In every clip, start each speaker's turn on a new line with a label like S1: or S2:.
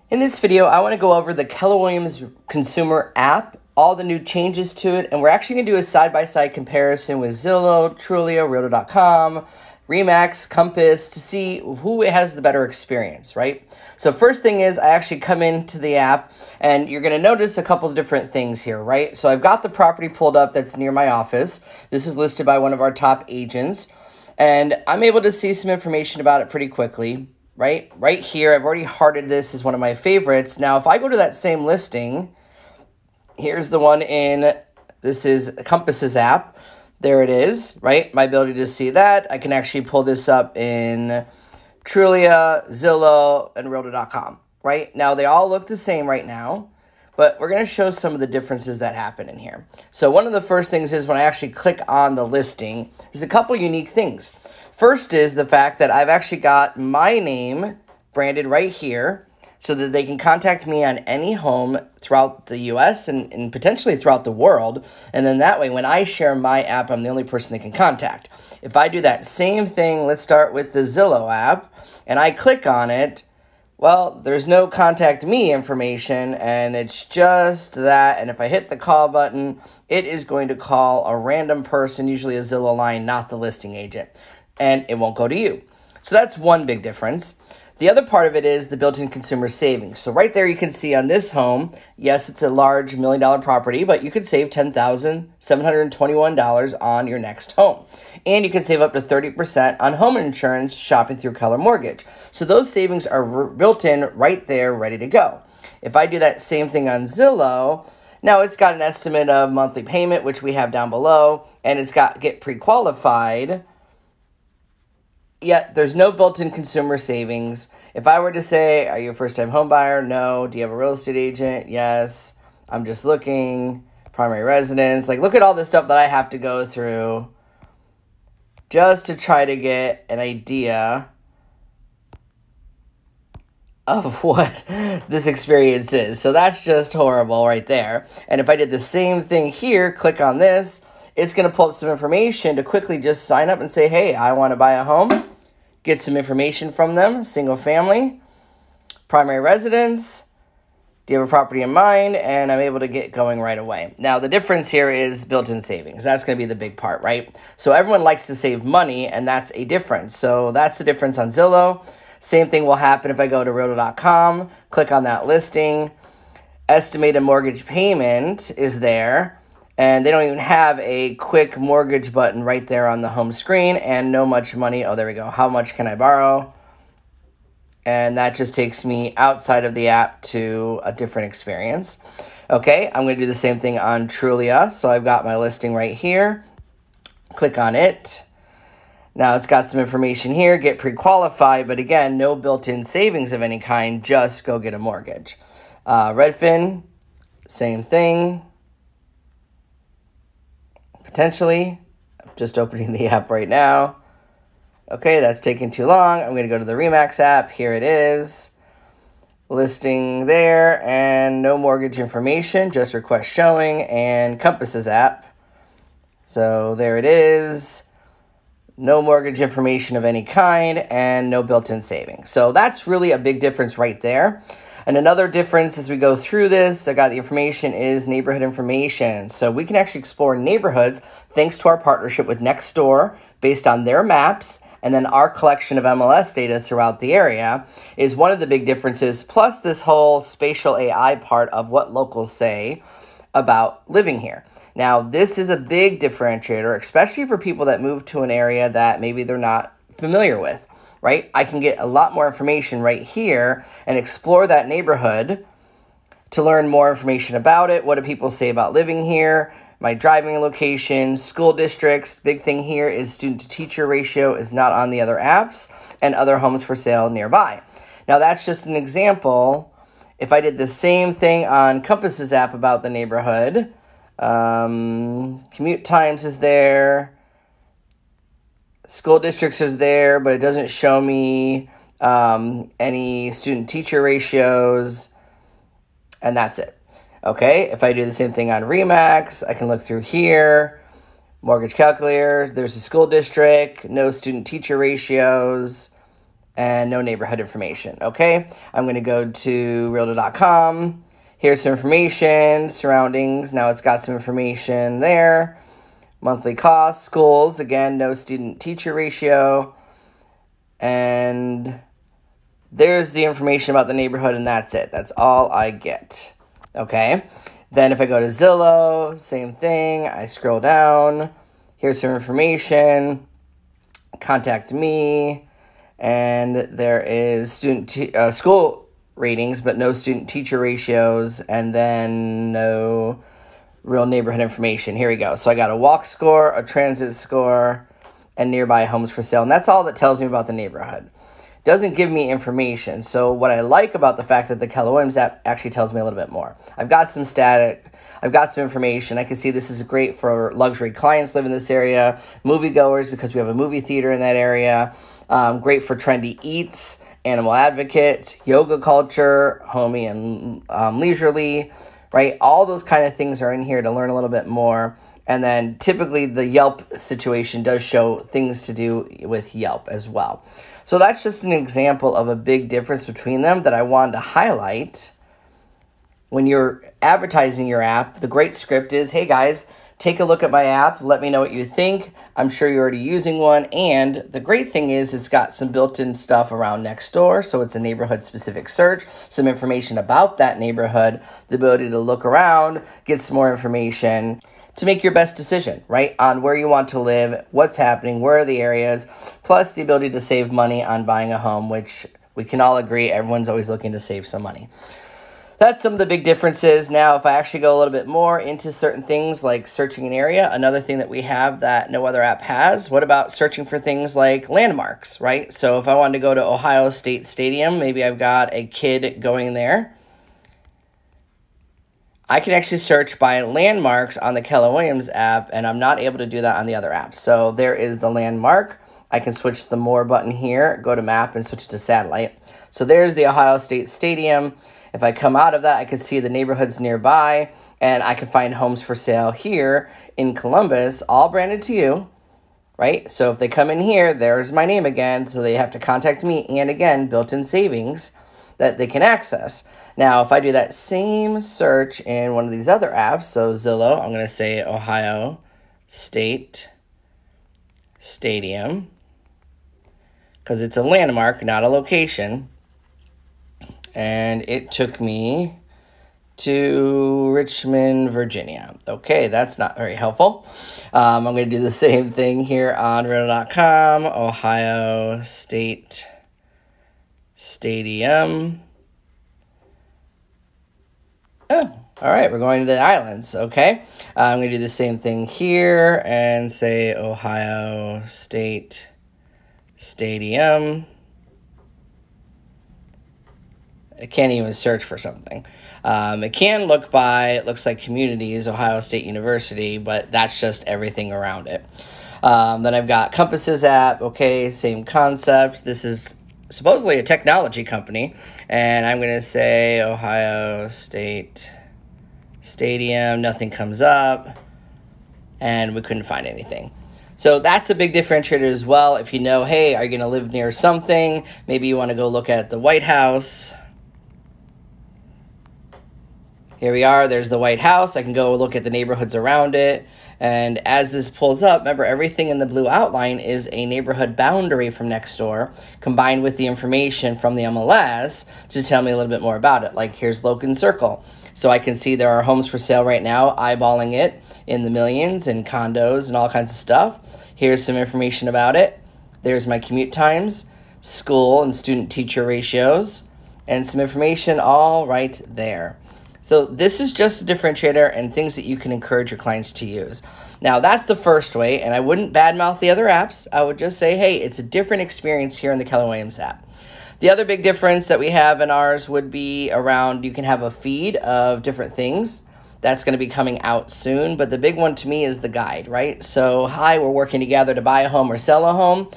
S1: In this video, I want to go over the Keller Williams consumer app, all the new changes to it, and we're actually going to do a side-by-side comparison with Zillow, Trulia, Realtor.com, Remax, Compass to see who has the better experience, right? So first thing is I actually come into the app and you're going to notice a couple of different things here, right? So I've got the property pulled up that's near my office. This is listed by one of our top agents, and I'm able to see some information about it pretty quickly. Right here, I've already hearted this as one of my favorites. Now, if I go to that same listing, here's the one this is Compass's app. There it is, right? My ability to see that. I can actually pull this up in Trulia, Zillow, and Realtor.com, right? Now, they all look the same right now, but we're going to show some of the differences that happen in here. So one of the first things is when I actually click on the listing, there's a couple unique things. First is the fact that I've actually got my name branded right here so that they can contact me on any home throughout the US and potentially throughout the world. And then that way, when I share my app, I'm the only person they can contact. If I do that same thing, let's start with the Zillow app, and I click on it, well, there's no contact me information, and it's just that. And if I hit the call button, it is going to call a random person, usually a Zillow line, not the listing agent, and it won't go to you. So that's one big difference. The other part of it is the built-in consumer savings. So right there you can see on this home, yes, it's a large $1 million property, but you could save $10,721 on your next home. And you can save up to 30% on home insurance shopping through Keller Mortgage. So those savings are built in right there, ready to go. If I do that same thing on Zillow, now it's got an estimate of monthly payment, which we have down below, and it's got get pre-qualified. Yet there's no built-in consumer savings. If I were to say, are you a first-time home buyer? No. Do you have a real estate agent? Yes. I'm just looking. Primary residence. Like, look at all this stuff that I have to go through just to try to get an idea of what this experience is. So that's just horrible right there. And if I did the same thing here, click on this, it's going to pull up some information to quickly just sign up and say, hey, I want to buy a home, get some information from them, single family, primary residence, do you have a property in mind, and I'm able to get going right away. Now, the difference here is built-in savings. That's going to be the big part, right? So everyone likes to save money, and that's a difference. So that's the difference on Zillow. Same thing will happen if I go to Realtor.com, click on that listing, estimated mortgage payment is there. And they don't even have a quick mortgage button right there on the home screen, and no much money. Oh, there we go. How much can I borrow? And that just takes me outside of the app to a different experience. Okay, I'm going to do the same thing on Trulia. So I've got my listing right here. Click on it. Now it's got some information here, get pre-qualified, but again, no built-in savings of any kind, just go get a mortgage. Redfin, same thing. Potentially. I'm just opening the app right now. Okay, that's taking too long. I'm going to go to the Remax app. Here it is. Listing there, and no mortgage information, just request showing, and Compass's app. So there it is. No mortgage information of any kind, and no built-in savings. So that's really a big difference right there. And another difference as we go through this, I got the information, is neighborhood information. So we can actually explore neighborhoods thanks to our partnership with Nextdoor based on their maps, and then our collection of MLS data throughout the area is one of the big differences, plus this whole spatial AI part of what locals say about living here. Now, this is a big differentiator, especially for people that move to an area that maybe they're not familiar with. Right? I can get a lot more information right here and explore that neighborhood to learn more information about it. What do people say about living here? My driving location, school districts. Big thing here is student-to-teacher ratio is not on the other apps, and other homes for sale nearby. Now, that's just an example. If I did the same thing on Compass's app about the neighborhood, commute times is there. School districts is there, but it doesn't show me any student-teacher ratios, and that's it. Okay, if I do the same thing on Remax, I can look through here, mortgage calculator, there's a school district, no student-teacher ratios, and no neighborhood information. Okay, I'm going to go to realtor.com. Here's some information, surroundings. Now it's got some information there. Monthly costs, schools, again, no student-teacher ratio. And there's the information about the neighborhood, and that's it. That's all I get. Okay, then if I go to Zillow, same thing. I scroll down. Here's some information. Contact me. And there is school ratings, but no student-teacher ratios, and then no real neighborhood information. Here we go. So I got a walk score, a transit score, and nearby homes for sale, and that's all that tells me about the neighborhood. Doesn't give me information. So what I like about the fact that the Keller Williams app actually tells me a little bit more. I've got some static, I've got some information. I can see this is great for luxury clients live in this area, moviegoers because we have a movie theater in that area. Great for trendy eats, animal advocate, yoga culture, homey and leisurely, right? All those kind of things are in here to learn a little bit more. And then typically the Yelp situation does show things to do with Yelp as well. So that's just an example of a big difference between them that I wanted to highlight. When you're advertising your app, the great script is, hey guys, take a look at my app. Let me know what you think. I'm sure you're already using one. And the great thing is it's got some built-in stuff around Nextdoor. So it's a neighborhood-specific search, some information about that neighborhood, the ability to look around, get some more information to make your best decision, right, on where you want to live, what's happening, where are the areas, plus the ability to save money on buying a home, which we can all agree everyone's always looking to save some money. That's some of the big differences. Now, if I actually go a little bit more into certain things like searching an area, another thing that we have that no other app has, what about searching for things like landmarks, right? So if I wanted to go to Ohio State Stadium, maybe I've got a kid going there. I can actually search by landmarks on the Keller Williams app, and I'm not able to do that on the other apps. So there is the landmark. I can switch the More button here, go to Map, and switch to Satellite. So there's the Ohio State Stadium. If I come out of that, I can see the neighborhoods nearby, and I can find homes for sale here in Columbus, all branded to you, right? So if they come in here, there's my name again, so they have to contact me, and again, built-in savings that they can access. Now, if I do that same search in one of these other apps, so Zillow, I'm going to say Ohio State Stadium, because it's a landmark, not a location. And it took me to Richmond, Virginia. Okay, that's not very helpful. I'm going to do the same thing here on realtor.com, Ohio State Stadium. Oh, all right, we're going to the islands, okay? I'm going to do the same thing here and say Ohio State Stadium. I can't even search for something. It can look by, it looks like communities, Ohio State University, but that's just everything around it. Then I've got Compass's app, okay, same concept. This is supposedly a technology company, and I'm going to say Ohio State Stadium, nothing comes up, and we couldn't find anything. So that's a big differentiator as well. If you know, hey, are you going to live near something? Maybe you want to go look at the White House. Here we are, there's the White House. I can go look at the neighborhoods around it. And as this pulls up, remember everything in the blue outline is a neighborhood boundary from Nextdoor combined with the information from the MLS to tell me a little bit more about it. Like here's Logan Circle. So I can see there are homes for sale right now, eyeballing it in the millions and condos and all kinds of stuff. Here's some information about it. There's my commute times, school and student-teacher ratios, and some information all right there. So this is just a differentiator and things that you can encourage your clients to use. Now, that's the first way, and I wouldn't badmouth the other apps. I would just say, hey, it's a different experience here in the Keller Williams app. The other big difference that we have in ours would be around you can have a feed of different things. That's going to be coming out soon, but the big one to me is the guide, right? So, hi, we're working together to buy a home or sell a home.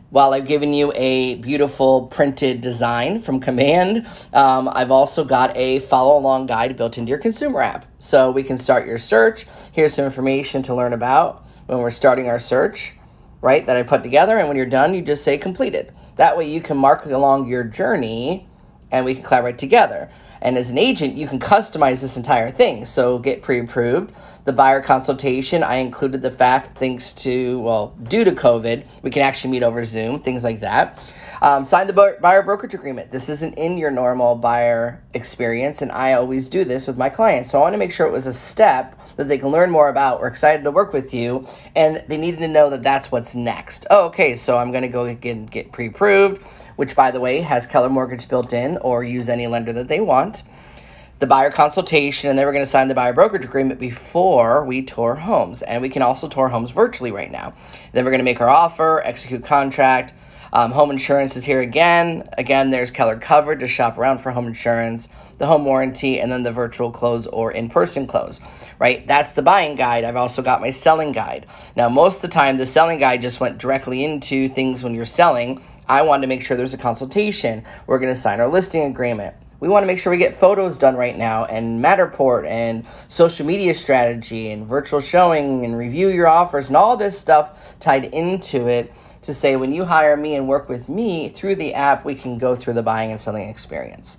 S1: While I've given you a beautiful printed design from Command, I've also got a follow-along guide built into your consumer app. So we can start your search. Here's some information to learn about when we're starting our search, right, that I put together. And when you're done, you just say completed. That way you can mark along your journey and we can collaborate together. And as an agent, you can customize this entire thing. So get pre-approved. The buyer consultation, I included the fact, due to COVID, we can actually meet over Zoom, things like that. Sign the buyer brokerage agreement. This isn't in your normal buyer experience, and I always do this with my clients. So I want to make sure it was a step that they can learn more about. We're excited to work with you, and they needed to know that that's what's next. Oh, okay, so I'm going to go get pre-approved, which, by the way, has Keller Mortgage built in, or use any lender that they want. The buyer consultation, and then we're going to sign the buyer brokerage agreement before we tour homes. And we can also tour homes virtually right now. Then we're going to make our offer, execute contract. Home insurance is here again. Again, there's Keller Covered to shop around for home insurance, the home warranty, and then the virtual close or in-person close, right? That's the buying guide. I've also got my selling guide. Now, most of the time, the selling guide just went directly into things when you're selling. I wanted to make sure there's a consultation. We're going to sign our listing agreement. We want to make sure we get photos done right now, and Matterport, and social media strategy, and virtual showing, and review your offers, and all this stuff tied into it to say when you hire me and work with me through the app, we can go through the buying and selling experience.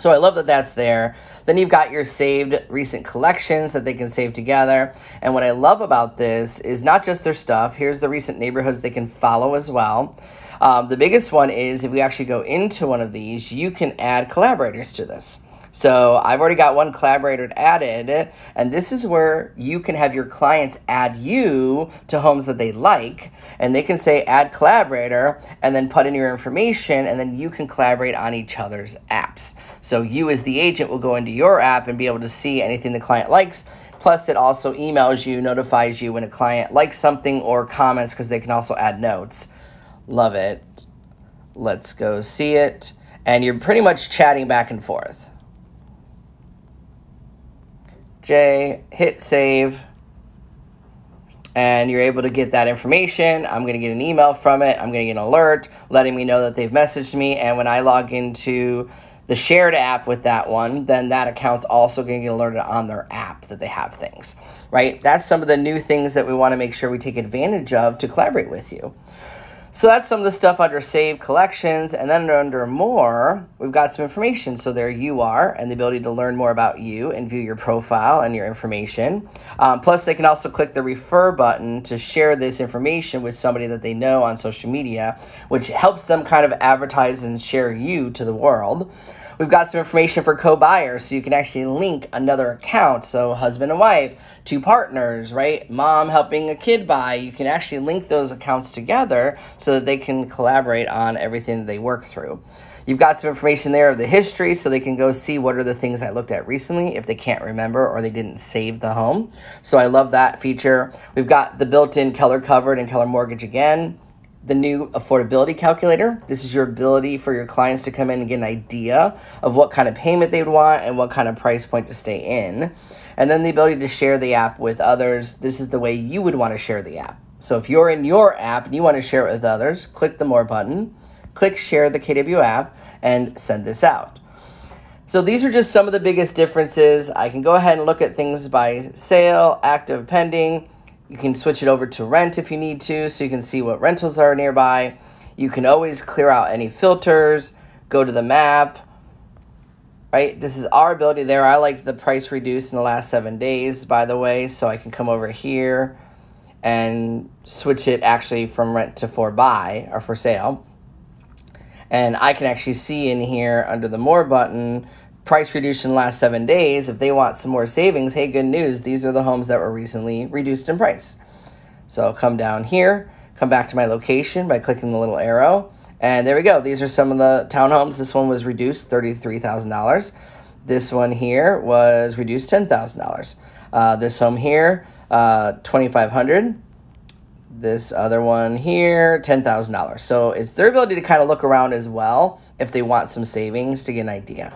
S1: So I love that that's there. Then you've got your saved recent collections that they can save together. And what I love about this is not just their stuff. Here's the recent neighborhoods they can follow as well. The biggest one is if we actually go into one of these, you can add collaborators to this. So I've already got one collaborator added, and this is where you can have your clients add you to homes that they like, and they can say add collaborator and then put in your information, and then you can collaborate on each other's apps. So you as the agent will go into your app and be able to see anything the client likes. Plus, it also emails you, notifies you when a client likes something or comments, because they can also add notes. Love it. Let's go see it. And you're pretty much chatting back and forth. Hit save, and you're able to get that information. I'm going to get an email from it. I'm going to get an alert letting me know that they've messaged me, and when I log into the shared app with that one, then that account's also going to get alerted on their app that they have things, right? That's some of the new things that we want to make sure we take advantage of to collaborate with you. So that's some of the stuff under Save Collections, and then under More, we've got some information. So there you are, and the ability to learn more about you and view your profile and your information. Plus, they can also click the Refer button to share this information with somebody that they know on social media, which helps them kind of advertise and share you to the world. We've got some information for co-buyers, so you can actually link another account. So husband and wife, two partners, right? Mom helping a kid buy. You can actually link those accounts together so that they can collaborate on everything that they work through. You've got some information there of the history, so they can go see what are the things I looked at recently if they can't remember or they didn't save the home. So I love that feature. We've got the built-in Keller Covered and Keller Mortgage again. The new affordability calculator. This is your ability for your clients to come in and get an idea of what kind of payment they would want and what kind of price point to stay in. And then the ability to share the app with others. This is the way you would want to share the app. So if you're in your app and you want to share it with others, click the More button, click Share the KW app, and send this out. So these are just some of the biggest differences. I can go ahead and look at things by sale, active, pending. You can switch it over to rent if you need to, so you can see what rentals are nearby. You can always clear out any filters, go to the map, right? This is our ability there. I like the price reduced in the last 7 days, by the way, so I can come over here and switch it actually from rent to for buy or for sale. And I can actually see in here under the More button, price reduced in the last 7 days. If they want some more savings, hey, good news. These are the homes that were recently reduced in price. So I'll come down here, come back to my location by clicking the little arrow. And there we go. These are some of the townhomes. This one was reduced $33,000. This one here was reduced $10,000. This home here, $2,500. This other one here, $10,000. So it's their ability to kind of look around as well if they want some savings to get an idea.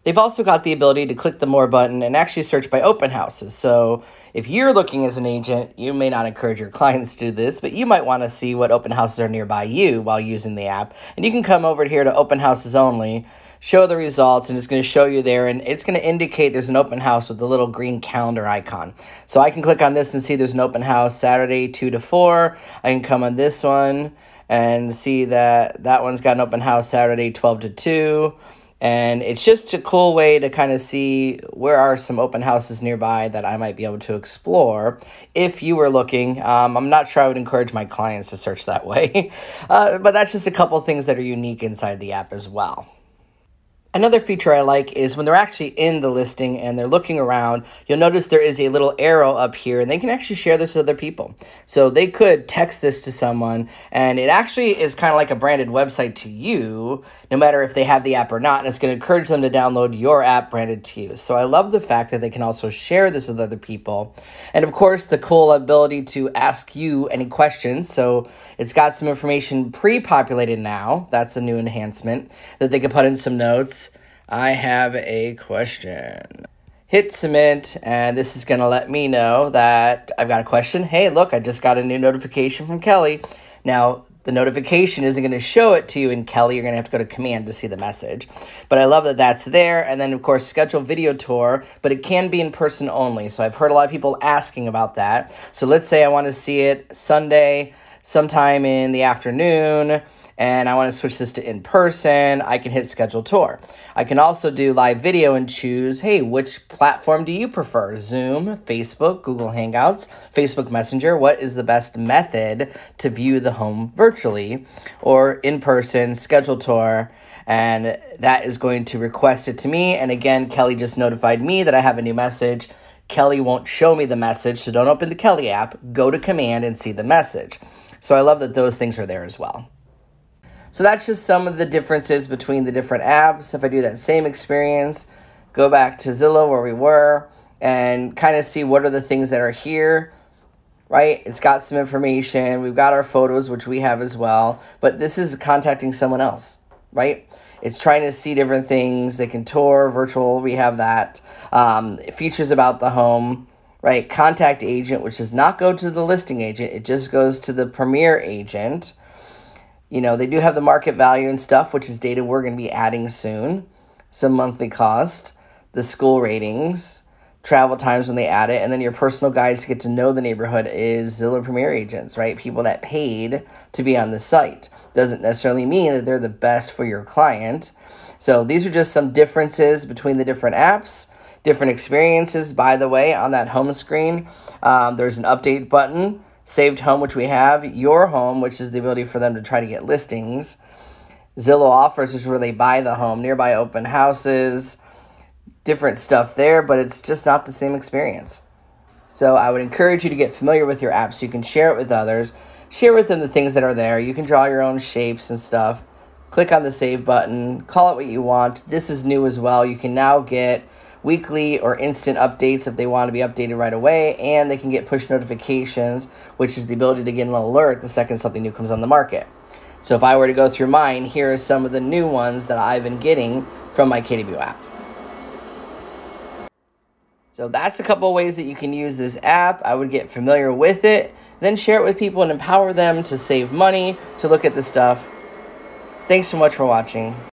S1: They've also got the ability to click the More button and actually search by open houses. So if you're looking as an agent, you may not encourage your clients to do this, but you might want to see what open houses are nearby you while using the app. And you can come over here to open houses only, show the results, and it's going to show you there, and it's going to indicate there's an open house with the little green calendar icon. So I can click on this and see there's an open house Saturday 2 to 4. I can come on this one and see that that one's got an open house Saturday 12 to 2. And it's just a cool way to kind of see where are some open houses nearby that I might be able to explore if you were looking. I'm not sure I would encourage my clients to search that way, but that's just a couple things that are unique inside the app as well. Another feature I like is when they're actually in the listing and they're looking around, you'll notice there is a little arrow up here and they can actually share this with other people. So they could text this to someone and it actually is kind of like a branded website to you, no matter if they have the app or not, and it's going to encourage them to download your app branded to you. So I love the fact that they can also share this with other people. And of course, the cool ability to ask you any questions. So it's got some information pre-populated now. That's a new enhancement that they can put in some notes. I have a question. Hit submit, and this is going to let me know that I've got a question. Hey, look, I just got a new notification from Kelly. Now, the notification isn't going to show it to you in Kelly. You're going to have to go to command to see the message. But I love that that's there. And then, of course, schedule video tour, but it can be in person only. So I've heard a lot of people asking about that. So let's say I want to see it Sunday sometime in the afternoon, and I want to switch this to in-person. I can hit schedule tour. I can also do live video and choose, hey, which platform do you prefer? Zoom, Facebook, Google Hangouts, Facebook Messenger. What is the best method to view the home virtually or in-person, schedule tour? And that is going to request it to me. And again, Kelly just notified me that I have a new message. Kelly won't show me the message, so don't open the Kelly app. Go to command and see the message. So I love that those things are there as well. So that's just some of the differences between the different apps. If I do that same experience, go back to Zillow where we were and kind of see what are the things that are here, right? It's got some information. We've got our photos, which we have as well, but this is contacting someone else, right? It's trying to see different things. They can tour, virtual, we have that. Features about the home, right? Contact agent, which does not go to the listing agent. It just goes to the premier agent. You know, they do have the market value and stuff, which is data we're going to be adding soon. Some monthly cost, the school ratings, travel times when they add it, and then your personal guides to get to know the neighborhood is Zillow Premier agents, right? People that paid to be on the site. Doesn't necessarily mean that they're the best for your client. So these are just some differences between the different apps, different experiences. By the way, on that home screen, there's an update button. Saved home, which we have, your home, which is the ability for them to try to get listings, Zillow offers, which is where they buy the home, nearby open houses, different stuff there, but it's just not the same experience. So I would encourage you to get familiar with your app so you can share it with others, share with them the things that are there. You can draw your own shapes and stuff. Click on the save button, call it what you want. This is new as well. You can now get weekly or instant updates if they want to be updated right away, and they can get push notifications, which is the ability to get an alert the second something new comes on the market. So if I were to go through mine, here are some of the new ones that I've been getting from my KW app. So that's a couple of ways that you can use this app. I would get familiar with it, then share it with people and empower them to save money, to look at the stuff. Thanks so much for watching.